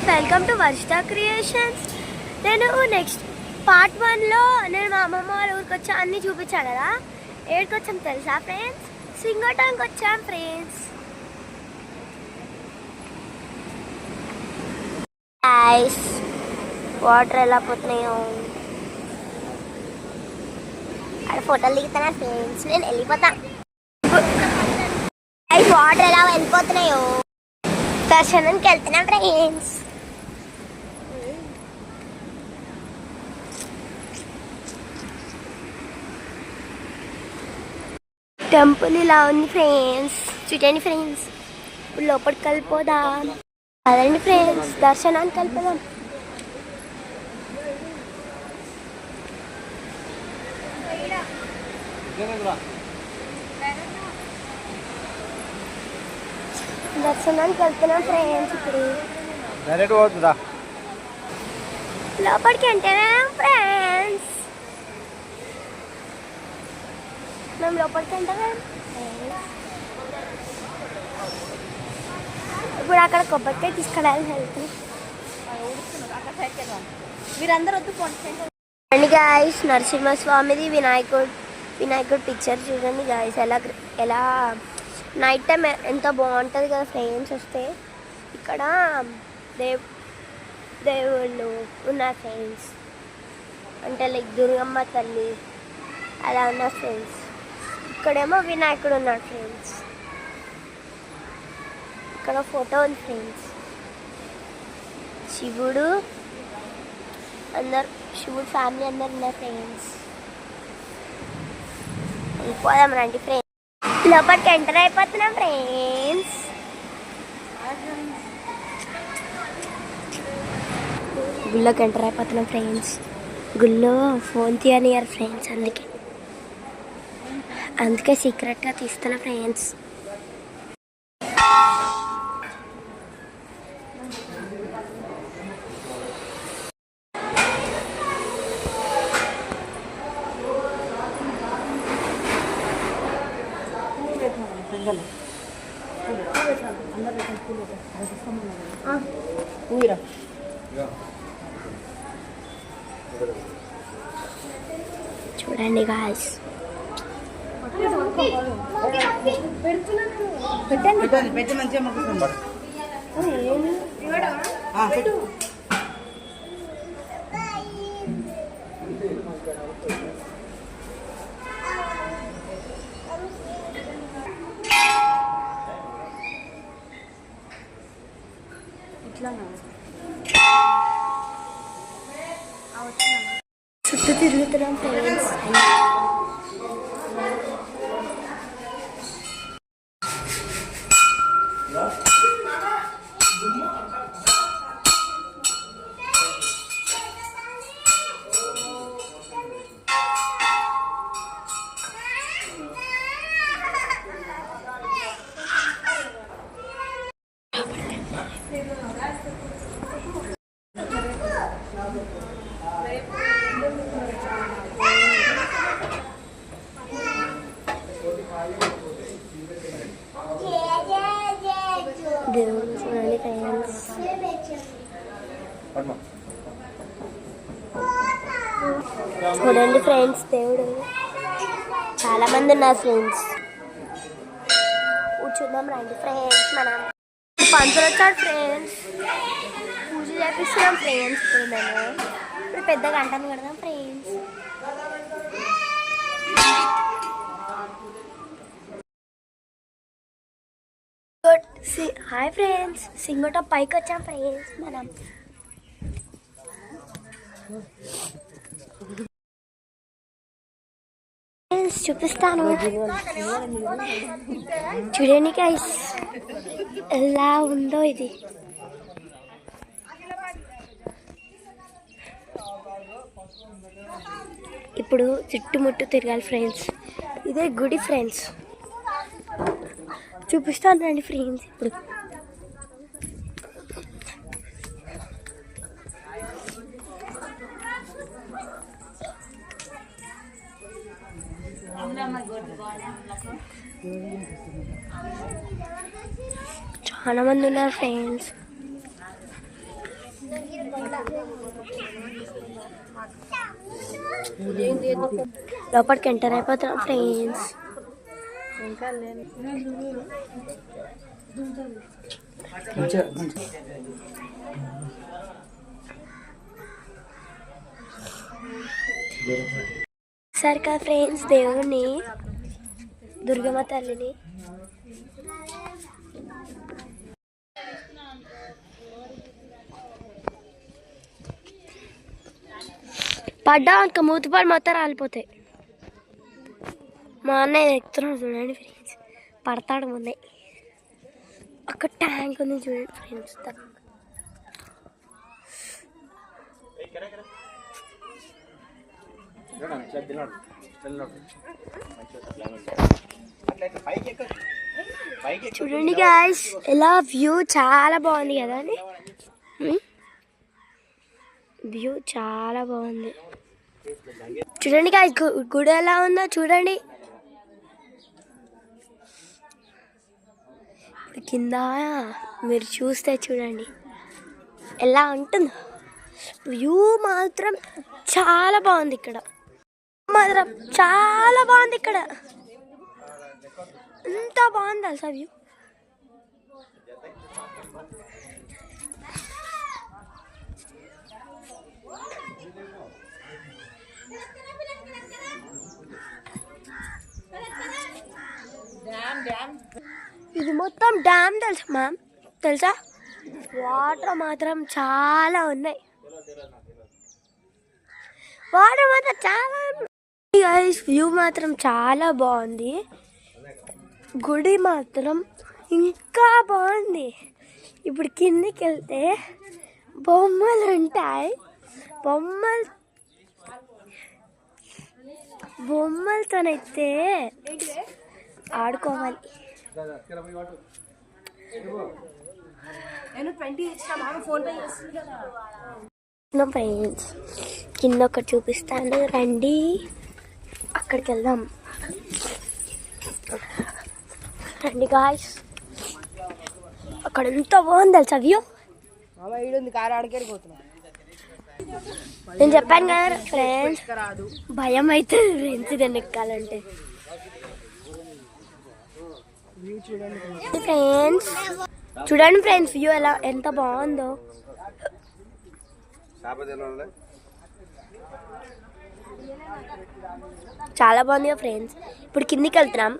Friends, welcome to Varshita creations. నేను next part 1లో నేను మా అమ్మమ్మ వాళ్ళ ఊరికి వచ్చా అన్నీ చూపించాను కదా. ఏడికి వచ్చాం తెలుసా ఫ్రెండ్స్? సింగటానికి వచ్చాం ఫ్రెండ్స్. ఐస్ వాటర్ ఎలా పోతున్నాయో అక్కడ ఫోటోలు దిగుతున్నా ఫ్రెండ్స్. నేను వెళ్ళిపోతా. ఐస్ వాటర్ ఎలా వెళ్ళిపోతున్నాయో దర్శనానికి వెళ్తున్నా ఫ్రెండ్స్. టెంపుల్ ఇలా ఉంది ఫ్రెండ్స్, చూడండి ఫ్రెండ్స్. ఇప్పుడు లోపలికి వెళ్ళిపోదాం. అదండి ఫ్రెండ్స్, దర్శనానికి వెళ్ళిపోదాం. దర్శనానికి వెళ్తున్నాం ఫ్రెండ్స్. ఇప్పుడు లోపలికి వెళ్తున్నాం ఫ్రెండ్స్. మేము లోపలికి వెళ్తాం. ఇప్పుడు అక్కడ కొబ్బరికాయ తీసుకెళ్ళాలని వెళ్తున్నాం. మీరందరూ వద్దు గాయస్. నరసింహస్వామిది వినాయకుడు పిక్చర్ చూడండి గాయస్. ఎలా నైట్ టైం ఎంత బాగుంటుంది కదా ఫ్రెండ్స్. వస్తే ఇక్కడ దేవుళ్ళు ఉన్నారు ఫ్రెండ్స్, అంటే లైక్ దుర్గమ్మ తల్లి అలా ఉన్నారు ఫ్రెండ్స్. ఇక్కడేమో వినాయకుడు ఉన్నాడు ఫ్రెండ్స్. ఇక్కడ ఫోటో ఉంది ఫ్రెండ్స్. శివుడు ఫ్యామిలీ అందరు ఉన్నారు ఫ్రెండ్స్. వెళ్ళిపోదాం రండి ఫ్రెండ్స్. లోపలికి ఎంటర్ అయిపోతున్నాం ఫ్రెండ్స్. గుళ్ళోకి ఎంటర్ అయిపోతున్నాం ఫ్రెండ్స్. గుళ్ళో ఫోన్ తీయనియర్ ఫ్రెండ్స్, అందుకే సీక్రెట్గా తీస్తున్నా ఫ్రెండ్స్. చూడండి గాయ్స్, చుట్టూ తిరుగుతున్నాం ఫ్రెండ్స్. దేవుడు చూడండి ఫ్రెండ్స్. చూడండి ఫ్రెండ్స్, దేవుడు చాలా మంది ఉన్నారు ఫ్రెండ్స్. చూద్దాం రండి ఫ్రెండ్స్. మనం పంతులు వచ్చాడు ఫ్రెండ్స్, పూజ చేపిస్తున్నాం ఫ్రెండ్స్. ఇప్పుడు పెద్ద గంటను కడదాం ఫ్రెండ్స్. హాయ్ ఫ్రెండ్స్, సింగట పైకి వచ్చాం ఫ్రెండ్స్. మనం చూపిస్తాను చూడండి గైస్, ఎలా ఉందో ఇది. ఇప్పుడు చుట్టుముట్టు తిరగాలి ఫ్రెండ్స్. ఇదే గుడి ఫ్రెండ్స్, చూపిస్తాను రండి ఫ్రెండ్స్. ఇప్పుడు చాలా మంది ఉన్నారు ఫ్రెండ్స్. లోపలికి ఎంటర్ అయిపోతున్నాం ఫ్రెండ్స్. సరికా ఫ్రెండ్స్, దేవుణ్ణి దుర్గమ్మ తల్లిని పడ్డా ఇంకా మూతిపాడు మొత్తం రాలిపోతాయి. మా అన్నయ్య ఎక్కుతున్నాడు చూడండి ఫ్రెండ్స్, పడతాడు ముందే. ఒక ట్యాంక్ ఉంది చూడండి ఫ్రెండ్స్. చూడండి గాయ్స్, ఎలా వ్యూ చాలా బాగుంది కదా అండి. వ్యూ చాలా బాగుంది చూడండి గాయ్స్. గుడి ఎలా ఉందో చూడండి. ఇప్పుడు కింద మీరు చూస్తే చూడండి ఎలా ఉంటుందో. వ్యూ మాత్రం చాలా బాగుంది ఇక్కడ, మాత్రం చాలా బాగుంది ఇక్కడ. ఎంత బాగుంది అసలు వ్యూ. ఇది మొత్తం డ్యామ్ తెలుసా మ్యామ్, తెలుసా? వాటర్ మాత్రం చాలా ఉన్నాయి, వాటర్ మాత్రం చాలా. వ్యూ మాత్రం చాలా బాగుంది. గుడి మాత్రం ఇంకా బాగుంది. ఇప్పుడు కిందికి వెళ్తే బొమ్మలు ఉంటాయి. బొమ్మలతోనైతే ఆడుకోవాలి. ఫ్రెండ్స్, కింద ఒకటి చూపిస్తాను రండి, అక్కడికి వెళ్దాం రండి గాయ్స్. అక్కడ ఎంత బాగుంది తెలుసా వ్యూ. నేను చెప్పాను కదా ఫ్రెండ్స్, భయం అవుతుంది ఫ్రెండ్స్ ఇది ఎక్కాలంటే. ఫ్రెండ్స్ చూడండి ఫ్రెండ్స్, వ్యూ ఎలా ఎంత బాగుందో. చాలా బాగుంది ఫ్రెండ్స్. ఇప్పుడు కిందికి వెళ్తున్నాం.